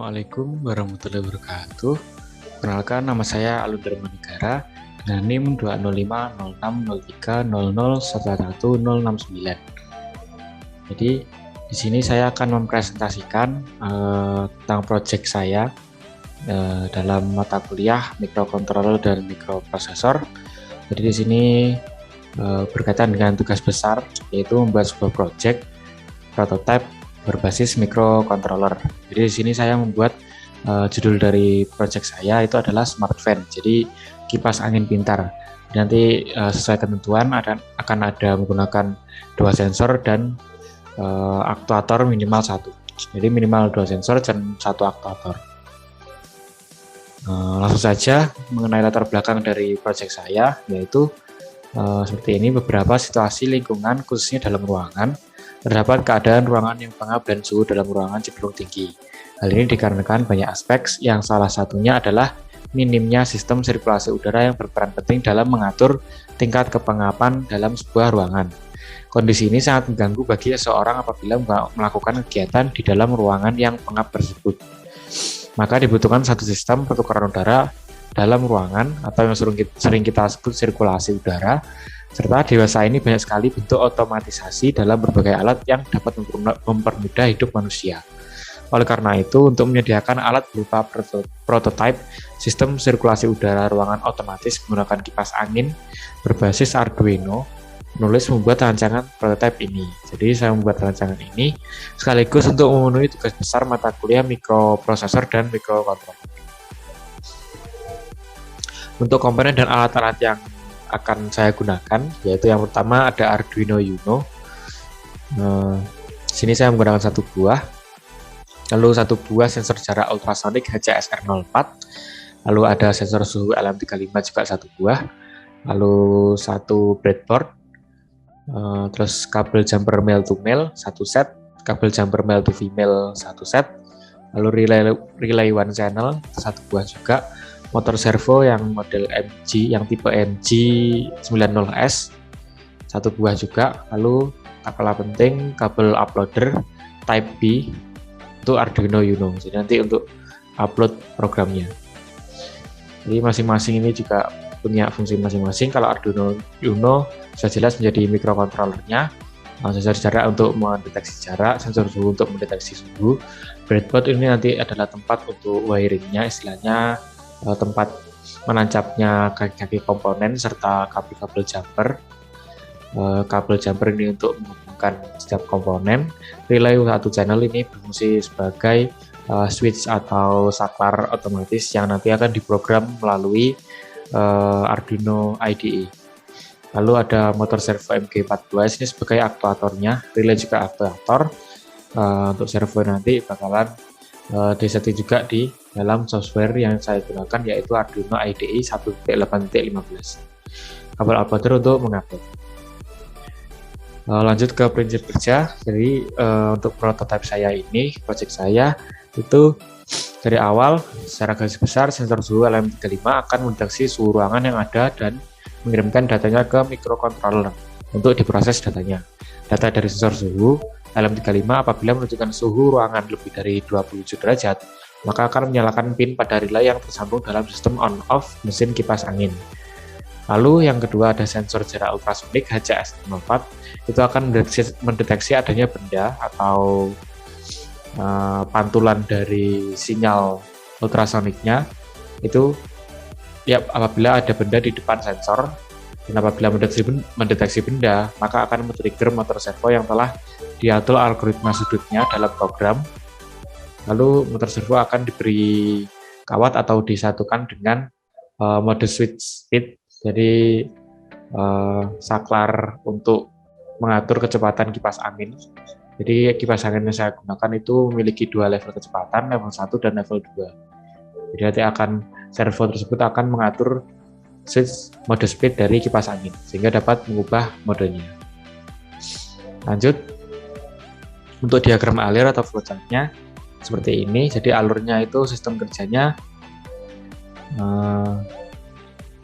Assalamualaikum warahmatullahi wabarakatuh. Perkenalkan, nama saya Alun Darmanegara dengan NIM 205060300111069. Jadi di sini saya akan mempresentasikan tentang proyek saya dalam mata kuliah mikrokontroller dan mikroprosesor. Jadi di sini berkaitan dengan tugas besar, yaitu membuat sebuah proyek prototipe berbasis mikrocontroller. Jadi di sini saya membuat judul dari proyek saya itu adalah Smart Fan. Jadi kipas angin pintar. Nanti sesuai ketentuan akan ada menggunakan 2 sensor dan aktuator minimal 1. Jadi minimal 2 sensor dan 1 aktuator. Langsung saja mengenai latar belakang dari proyek saya, yaitu seperti ini. Beberapa situasi lingkungan khususnya dalam ruangan. Terdapat keadaan ruangan yang pengap dan suhu dalam ruangan cenderung tinggi. Hal ini dikarenakan banyak aspek, yang salah satunya adalah minimnya sistem sirkulasi udara yang berperan penting dalam mengatur tingkat kepengapan dalam sebuah ruangan. Kondisi ini sangat mengganggu bagi seseorang apabila melakukan kegiatan di dalam ruangan yang pengap tersebut. Maka dibutuhkan satu sistem pertukaran udara dalam ruangan atau yang sering kita sebut sirkulasi udara. Serta dewasa ini banyak sekali bentuk otomatisasi dalam berbagai alat yang dapat mempermudah hidup manusia. Oleh karena itu, untuk menyediakan alat berupa prototipe sistem sirkulasi udara ruangan otomatis menggunakan kipas angin berbasis Arduino, penulis membuat rancangan prototipe ini. Jadi saya membuat rancangan ini sekaligus untuk memenuhi tugas besar mata kuliah mikroprosesor dan mikrokontroller. Untuk komponen dan alat-alat yang akan saya gunakan, yaitu yang pertama ada Arduino Uno. Sini saya menggunakan 1 buah, lalu 1 buah sensor jarak ultrasonik HCSR04, lalu ada sensor suhu LM35 juga 1 buah, lalu 1 breadboard, terus kabel jumper male to male 1 set, kabel jumper male to female 1 set, lalu relay one channel 1 buah juga, motor servo yang model MG yang tipe MG90S 1 buah juga, lalu tak kalah penting kabel uploader type B itu Arduino Uno. Jadi nanti untuk upload programnya. Jadi masing-masing ini juga punya fungsi masing-masing. Kalau Arduino Uno sudah jelas menjadi mikrokontrollernya, sensor jarak untuk mendeteksi jarak, sensor suhu untuk mendeteksi suhu. Breadboard ini nanti adalah tempat untuk wiringnya, istilahnya tempat menancapnya kaki-kaki komponen serta kabel-kabel jumper. Kabel jumper ini untuk menghubungkan setiap komponen. Relay 1 channel ini berfungsi sebagai switch atau saklar otomatis yang nanti akan diprogram melalui Arduino IDE. Lalu ada motor servo MG42 ini sebagai aktuatornya. Relay juga aktuator. Untuk servo nanti bakalan disetting juga di dalam software yang saya gunakan, yaitu Arduino IDE 1.8.15. Kabel uploader untuk mengupload. Lanjut ke prinsip kerja. Jadi untuk prototipe saya ini, proyek saya itu dari awal secara garis besar sensor suhu LM35 akan mendeteksi suhu ruangan yang ada dan mengirimkan datanya ke mikrocontroller untuk diproses datanya. Data dari sensor suhu LM35 apabila menunjukkan suhu ruangan lebih dari 27 derajat, maka akan menyalakan pin pada relay yang tersambung dalam sistem on-off mesin kipas angin. Lalu yang kedua ada sensor jarak ultrasonik HCSR04, itu akan mendeteksi adanya benda atau pantulan dari sinyal ultrasoniknya. Itu ya apabila ada benda di depan sensor, dan apabila mendeteksi benda, maka akan men-trigger motor servo yang telah diatur algoritma sudutnya dalam program. Lalu motor servo akan diberi kawat atau disatukan dengan mode switch speed. Jadi saklar untuk mengatur kecepatan kipas angin. Jadi kipas angin yang saya gunakan itu memiliki 2 level kecepatan, level 1 dan level 2. Jadi nanti servo tersebut akan mengatur switch mode speed dari kipas angin sehingga dapat mengubah modenya. Lanjut, untuk diagram alir atau flowchart-nya seperti ini. Jadi alurnya itu sistem kerjanya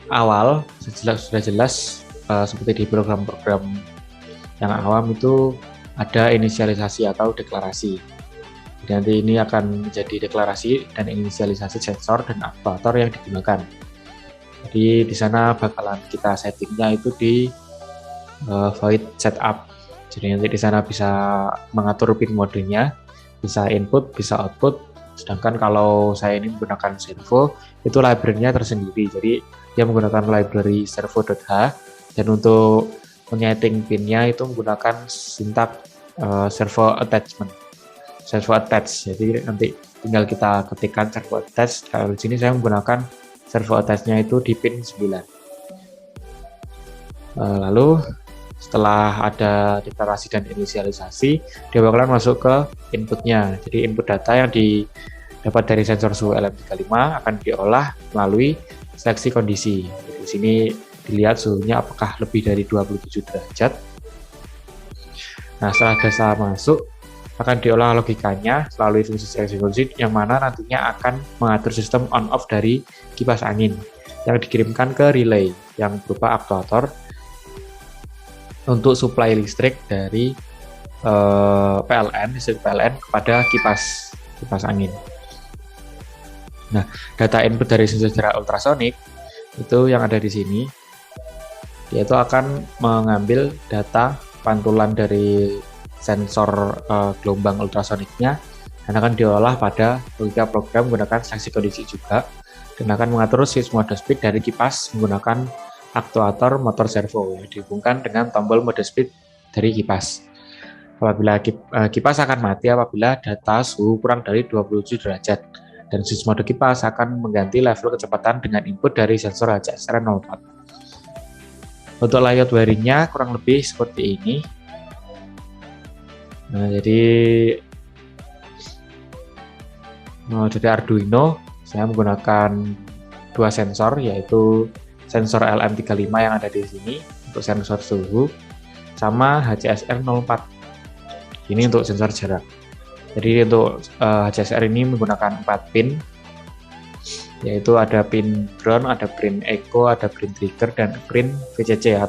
awal sudah jelas seperti di program-program yang awam itu ada inisialisasi atau deklarasi. Jadi nanti ini akan menjadi deklarasi dan inisialisasi sensor dan aktuator yang digunakan. Jadi di sana bakalan kita settingnya itu di void setup. Jadi nanti di sana bisa mengatur pin modenya, bisa input, bisa output. Sedangkan kalau saya ini menggunakan servo, itu library-nya tersendiri. Jadi dia menggunakan library servo.h, dan untuk menyeting pinnya itu menggunakan sintak servo attachment, servo attach. Jadi nanti tinggal kita ketikkan servo attach. Kalau di sini saya menggunakan servo attach-nya itu di pin 9. Lalu setelah ada deklarasi dan inisialisasi, dia bakalan masuk ke inputnya. Jadi input data yang didapat dari sensor suhu LM35 akan diolah melalui seleksi kondisi. Di sini dilihat suhunya apakah lebih dari 27 derajat. Nah, setelah data masuk, akan diolah logikanya melalui fungsi seleksi kondisi yang mana nantinya akan mengatur sistem on-off dari kipas angin yang dikirimkan ke relay yang berupa aktuator untuk suplai listrik dari listrik PLN kepada kipas angin. Nah, data input dari sensor jarak ultrasonik itu yang ada di sini, dia itu akan mengambil data pantulan dari sensor gelombang ultrasoniknya dan akan diolah pada logika program menggunakan seleksi kondisi juga, dan akan mengatur switch mode speed dari kipas menggunakan aktuator motor servo yang dihubungkan dengan tombol mode speed dari kipas. Apabila kipas akan mati apabila data suhu kurang dari 27 derajat, dan switch mode kipas akan mengganti level kecepatan dengan input dari sensor HCSR 04. Untuk layout wiringnya kurang lebih seperti ini. Nah, jadi dari Arduino saya menggunakan dua sensor, yaitu sensor LM35 yang ada di sini untuk sensor suhu, sama HCSR 04 ini untuk sensor jarak. Jadi untuk HCSR ini menggunakan 4 pin, yaitu ada pin ground, ada pin echo, ada pin trigger, dan pin VCC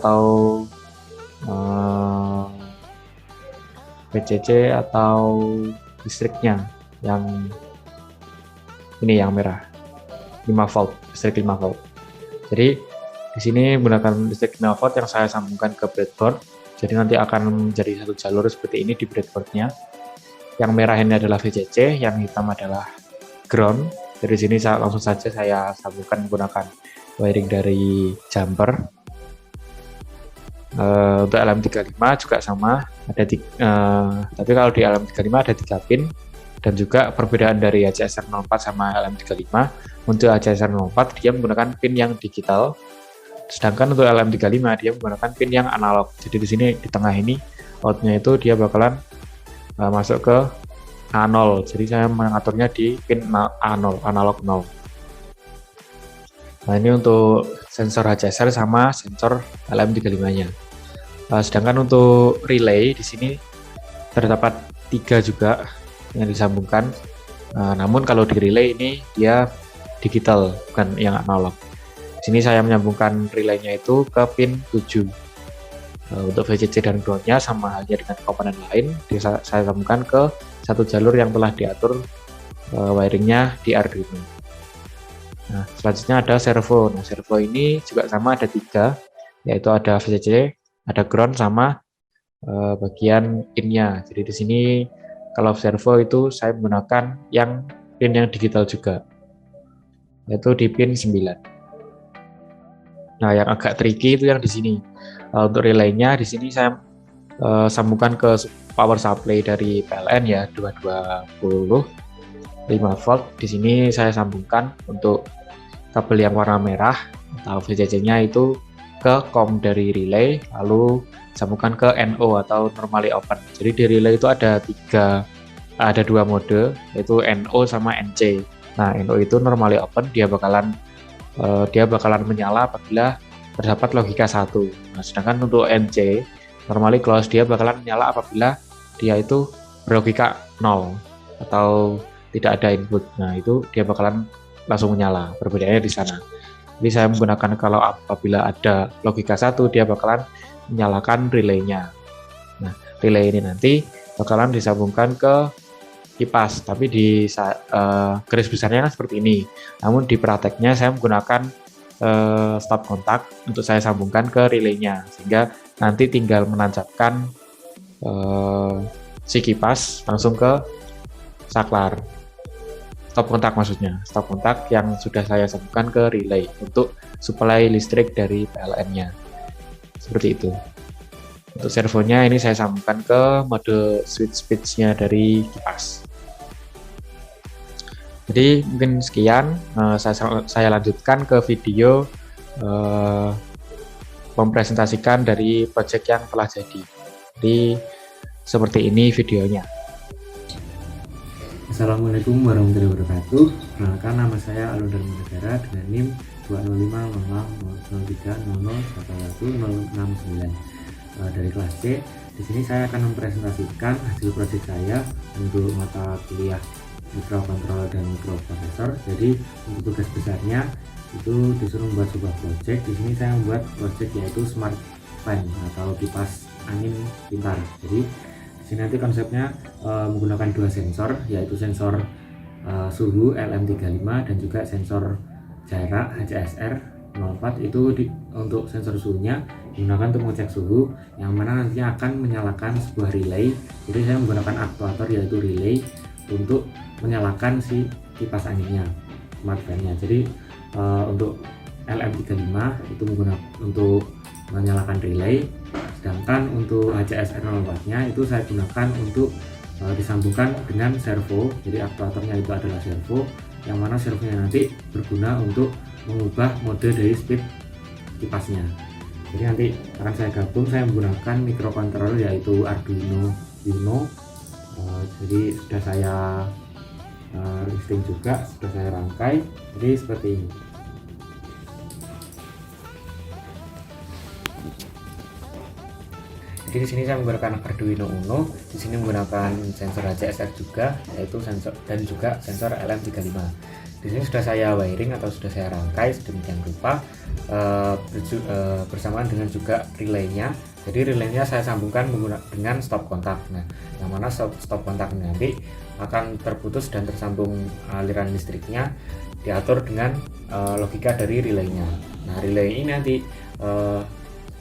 atau listriknya yang ini yang merah 5 volt, listrik 5 volt. Jadi di sini menggunakan listrik 5 volt yang saya sambungkan ke breadboard. Jadi nanti akan menjadi satu jalur seperti ini di breadboardnya. Yang merah ini adalah VCC, yang hitam adalah ground. Dari sini langsung saja saya sambungkan menggunakan wiring dari jumper. Untuk LM35 juga sama, ada tapi kalau di LM35 ada 3 pin, dan juga perbedaan dari HCSR 04 sama LM35. Untuk HCSR 04 dia menggunakan pin yang digital, sedangkan untuk LM35 dia menggunakan pin yang analog. Jadi di sini di tengah ini outnya itu dia bakalan masuk ke A0. Jadi saya mengaturnya di pin A0, analog 0. Nah, ini untuk sensor HCSR sama sensor LM35-nya. Sedangkan untuk relay di sini terdapat 3 juga yang disambungkan. Namun kalau di relay ini dia digital, bukan yang analog. Di sini saya menyambungkan relaynya itu ke pin 7. Untuk VCC dan groundnya sama halnya dengan komponen lain, saya sambungkan ke satu jalur yang telah diatur wiringnya di Arduino. Nah, selanjutnya ada servo. Nah, servo ini juga sama, ada 3, yaitu ada VCC, ada ground, sama bagian pinnya. Jadi di sini kalau servo itu saya menggunakan yang pin yang digital juga, yaitu di pin 9. Nah, yang agak tricky itu yang di sini. Untuk relaynya di sini saya sambungkan ke power supply dari PLN ya, 220 5 volt. Di sini saya sambungkan untuk kabel yang warna merah atau VCC-nya itu ke COM dari relay, lalu sambungkan ke NO atau normally open. Jadi di relay itu ada 2 mode, yaitu NO sama NC. Nah, NO itu normally open, dia bakalan menyala apabila terdapat logika 1. Nah, sedangkan untuk NC normally close, dia bakalan menyala apabila dia itu berlogika 0 atau tidak ada input. Nah, itu dia bakalan langsung menyala. Perbedaannya di sana. Jadi saya menggunakan kalau apabila ada logika 1, dia bakalan menyalakan relaynya. Nah, relay ini nanti bakalan disambungkan ke kipas, tapi di garis besarnya kan seperti ini. Namun di prakteknya saya menggunakan stop kontak untuk saya sambungkan ke relaynya, sehingga nanti tinggal menancapkan si kipas langsung ke saklar. Stop kontak maksudnya, stop kontak yang sudah saya sambungkan ke relay untuk suplai listrik dari PLN-nya. Seperti itu. Untuk servonya ini saya sambungkan ke mode switch speed-nya dari kipas. Jadi mungkin sekian, saya lanjutkan ke video mempresentasikan dari project yang telah jadi. Jadi seperti ini videonya. Assalamualaikum warahmatullahi wabarakatuh. Perkenalkan, nama saya Alun Darmanegara dengan NIM 2050003001169 dari kelas C. Di sini saya akan mempresentasikan hasil proyek saya untuk mata kuliah mikrokontroller dan mikroprosesor. Jadi untuk tugas besarnya itu disuruh membuat sebuah proyek. Di sini saya membuat proyek yaitu smart fan atau kipas angin pintar. Jadi di sini nanti konsepnya menggunakan dua sensor, yaitu sensor suhu LM35 dan juga sensor jarak HCSR 04. Itu untuk sensor suhunya digunakan untuk mengecek suhu, yang mana nantinya akan menyalakan sebuah relay. Jadi saya menggunakan aktuator yaitu relay untuk menyalakan si kipas anginnya, smart fan-nya. Jadi untuk LM35 itu menggunakan untuk menyalakan relay, sedangkan untuk HCSR 04-nya itu saya gunakan untuk disambungkan dengan servo. Jadi aktuatornya itu adalah servo, yang mana servonya nanti berguna untuk mengubah mode dari speed kipasnya. Jadi nanti akan saya gabung, saya menggunakan microcontroller yaitu Arduino Uno. Jadi sudah saya listing juga, sudah saya rangkai. Jadi seperti ini. Jadi di sini saya menggunakan Arduino Uno, di sini menggunakan sensor HCSR juga, yaitu sensor dan juga sensor LM35. Di sini sudah saya wiring atau sudah saya rangkai sedemikian rupa bersamaan dengan juga relaynya. Jadi relaynya saya sambungkan dengan stop kontak. Nah, yang mana stop kontak nanti akan terputus dan tersambung aliran listriknya diatur dengan logika dari relaynya. Nah, relay ini nanti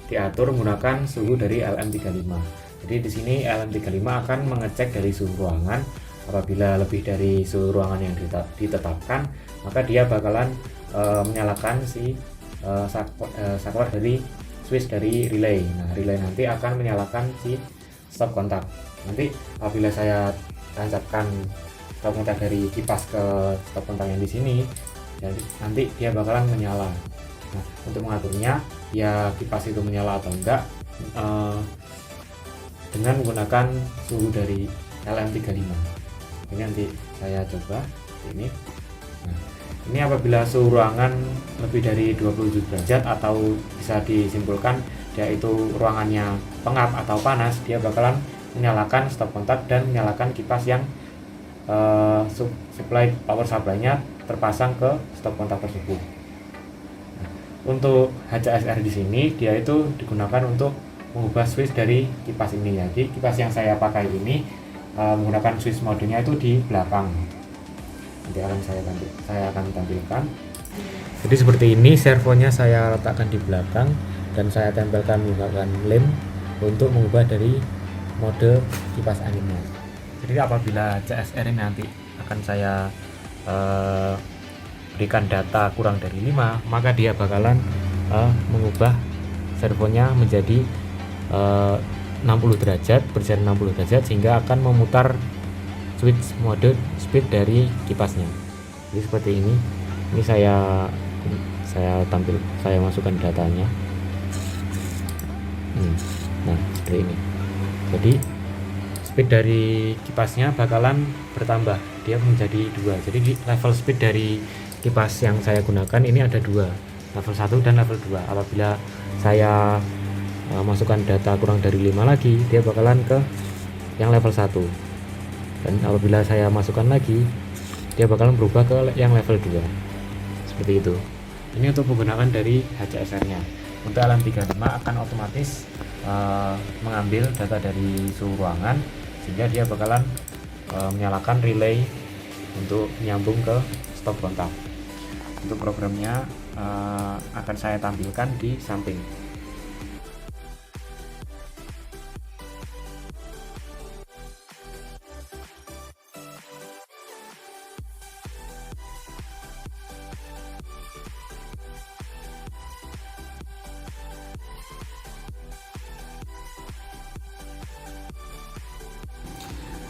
diatur menggunakan suhu dari LM35. Jadi di sini LM35 akan mengecek dari suhu ruangan. Apabila lebih dari suhu ruangan yang ditetapkan, maka dia bakalan menyalakan si saklar dari switch dari relay. Nah, relay nanti akan menyalakan si stop kontak. Nanti apabila saya tancapkan stop kontak dari kipas ke stop kontak yang di sini, jadi nanti dia bakalan menyala. Nah, untuk mengaturnya ya kipas itu menyala atau enggak dengan menggunakan suhu dari LM35. Ini nanti saya coba ini. Nah, ini apabila suhu ruangan lebih dari 27 derajat atau bisa disimpulkan yaitu ruangannya pengap atau panas, dia bakalan menyalakan stop kontak dan menyalakan kipas yang power supply-nya terpasang ke stop kontak tersebut. Nah, untuk HCSR di sini dia itu digunakan untuk mengubah switch dari kipas ini. Jadi kipas yang saya pakai ini menggunakan switch modenya itu di belakang. Nanti saya akan tampilkan. Jadi seperti ini, servonya saya letakkan di belakang dan saya tempelkan menggunakan lem untuk mengubah dari mode kipas anginnya. Jadi apabila CSR ini nanti akan saya berikan data kurang dari 5, maka dia bakalan mengubah servonya menjadi 60 derajat, berjarak 60 derajat, sehingga akan memutar switch mode speed dari kipasnya. Jadi seperti ini. Ini saya masukkan datanya. Nah, seperti ini. Jadi speed dari kipasnya bakalan bertambah, dia menjadi 2. Jadi di level speed dari kipas yang saya gunakan ini ada 2, level 1 dan level 2. Apabila saya masukkan data kurang dari 5 lagi, dia bakalan ke yang level 1. Dan apabila saya masukkan lagi, dia bakalan berubah ke yang level 2. Seperti itu. Ini untuk penggunaan dari HCSR-nya. Untuk LM35 akan otomatis mengambil data dari suhu ruangan, sehingga dia bakalan menyalakan relay untuk menyambung ke stop kontak. Untuk programnya akan saya tampilkan di samping.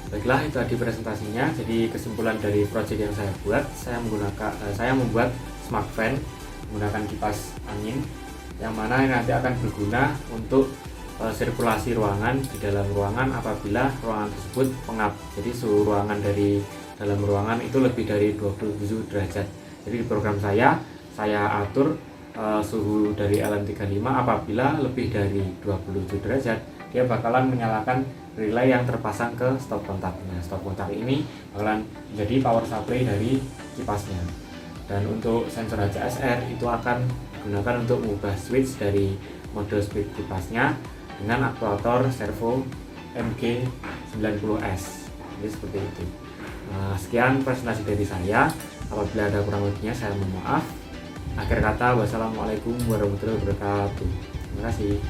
Baiklah, itu tadi presentasinya. Jadi kesimpulan dari project yang saya buat, saya membuat smart fan menggunakan kipas angin, yang mana nanti akan berguna untuk sirkulasi ruangan di dalam ruangan apabila ruangan tersebut pengap. Jadi suhu ruangan dari dalam ruangan itu lebih dari 27 derajat. Jadi di program saya atur suhu dari LM35 apabila lebih dari 27 derajat, dia bakalan menyalakan relay yang terpasang ke stop kontak. Nah, stop kontak ini bakalan menjadi power supply dari kipasnya. Dan untuk sensor HCSR itu akan digunakan untuk mengubah switch dari mode speed kipasnya dengan aktuator servo MG90S. Jadi seperti itu. Nah, sekian presentasi dari saya. Apabila ada kurang lebihnya saya mohon maaf. Akhir kata, wassalamualaikum warahmatullahi wabarakatuh. Terima kasih.